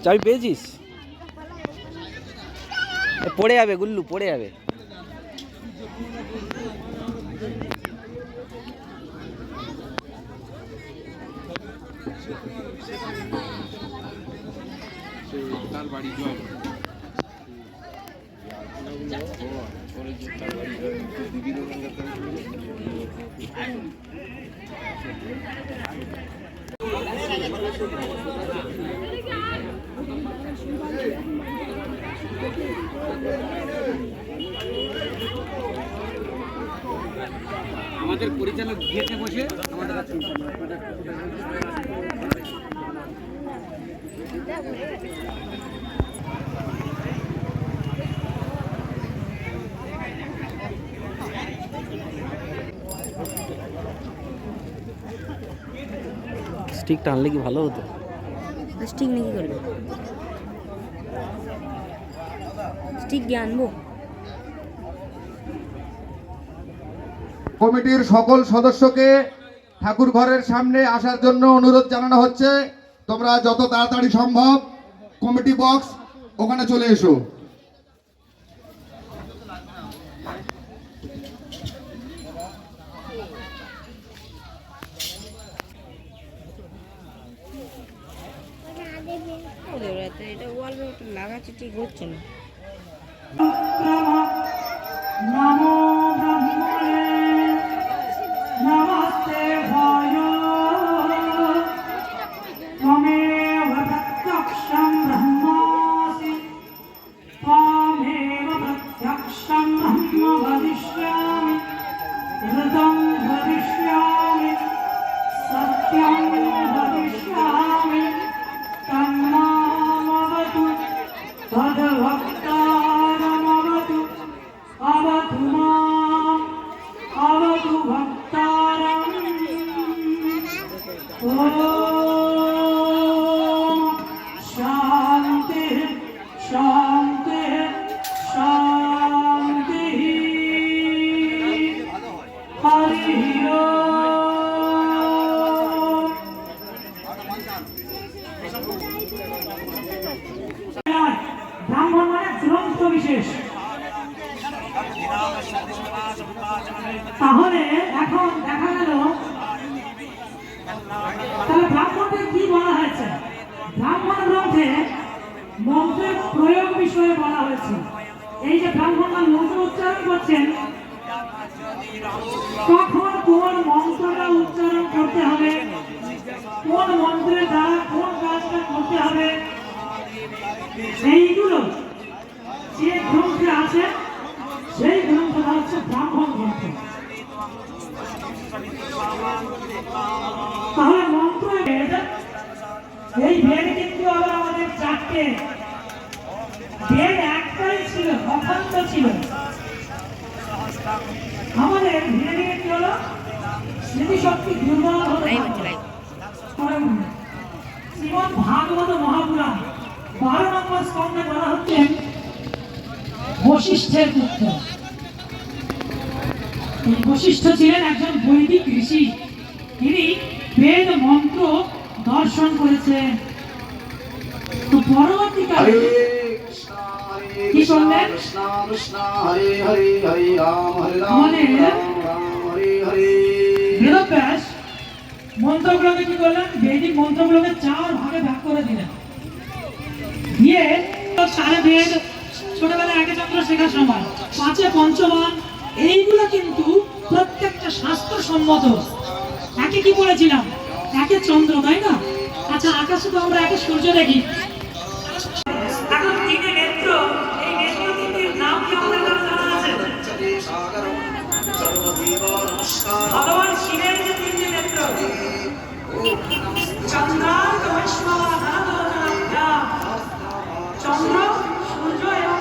চাবি পেয়েছিস? পড়ে যাবে গুল্লু, পড়ে যাবে। তার বাড়ি জল আমাদের পরিচালক গেটে বসে আমাদের স্টিকটা আনলে কি ভালো হতো? স্টিক নিয়ে কি করবে? স্টিক গিয়ে আনবো। কমিটির সকল সদস্যকে ঠাকুর ঘরের সামনে আসার জন্য অনুরোধ জানানো হচ্ছে। তোমরা যত তাড়াতাড়ি সম্ভব কমিটি বক্স ওখানে চলে এসো। এটা ওয়াল লাগাচ্ছি, ঠিক হচ্ছে না। নমো ব্রহ্মণে নমস্তে ভয় ত্বমেব প্রত্যক্ষং ব্রহ্মাসি ত্বমেব প্রত্যক্ষং ব্রহ্ম বদিষ্যামি ঋতং বদিষ্যামি সত্যং বদিষ্যামি তন্মামবতু তদ্ভক্তারমবতু अवतु माम् अवतु भक्तारम् ॐ शान्तिः शान्तिः शान्तिः हरिः ओम्। ब्राह्मण माने चूड़ाন্ত বিশেষ। তাহলে এখন দেখা গেল তাহলে ব্রাহ্মণদের কি বলা হয়েছে? ব্রাহ্মণ গ্রন্থে মন্ত্রের প্রয়োগ বিষয়ে বলা হয়েছে। এই যে ব্রাহ্মণরা মন্ত্র উচ্চারণ করছেন, কখন কোন মন্ত্রটা উচ্চারণ করতে হবে, কোন মন্ত্রের দ্বারা কোন কাজটা করতে হবে, সেইগুলো যে গ্রন্থে আছে সেই গ্রন্থটা হচ্ছে ব্রাহ্মণ গ্রন্থ। তাহলে মন্ত্র বেদ, এই বেদ কিন্তু আবার আমাদের চারটে বেদ, একটাই ছিল, অখণ্ড ছিল। আমাদের ধীরে ধীরে কি হলো, স্মৃতিশক্তি দুর্বল হতে শ্রীমদ ভাগবত মহাপুরাণ 12 নম্বর স্কন্ধে বলা হচ্ছে বশিষ্ঠের পুত্র। বশিষ্ঠ ছিলেন একজন বৈদিক ঋষি। তিনি বেদ মন্ত্র দর্শন করেছেন। তো পরবর্তীকালে কি করলেন? আমাদের বেদব্যাস মন্ত্রগুলোকে কি করলেন? বৈদিক মন্ত্রগুলোকে 4 ভাগে ভাগ করে দিলেন। দিয়ে সারে বেদ ছোটবেলায় একে চন্দ্র শেখার সময় 5 পঞ্চমান, এইগুলো কিন্তু প্রত্যেকটা শাস্ত্রসম্মত। একে কি বলেছিলাম? একে চন্দ্র, তাই না? আচ্ছা, আকাশে তো আমরা একে সূর্য দেখি। এখন 3 নেত্র, এই নেত্র তিনটির নাম কি আমাদের কাছে জানা আছে? ভগবান শিবের যে 3টি নেত্র, চন্দ্রার্ক বৈষ্ণব চন্দ্র, সূর্য এবং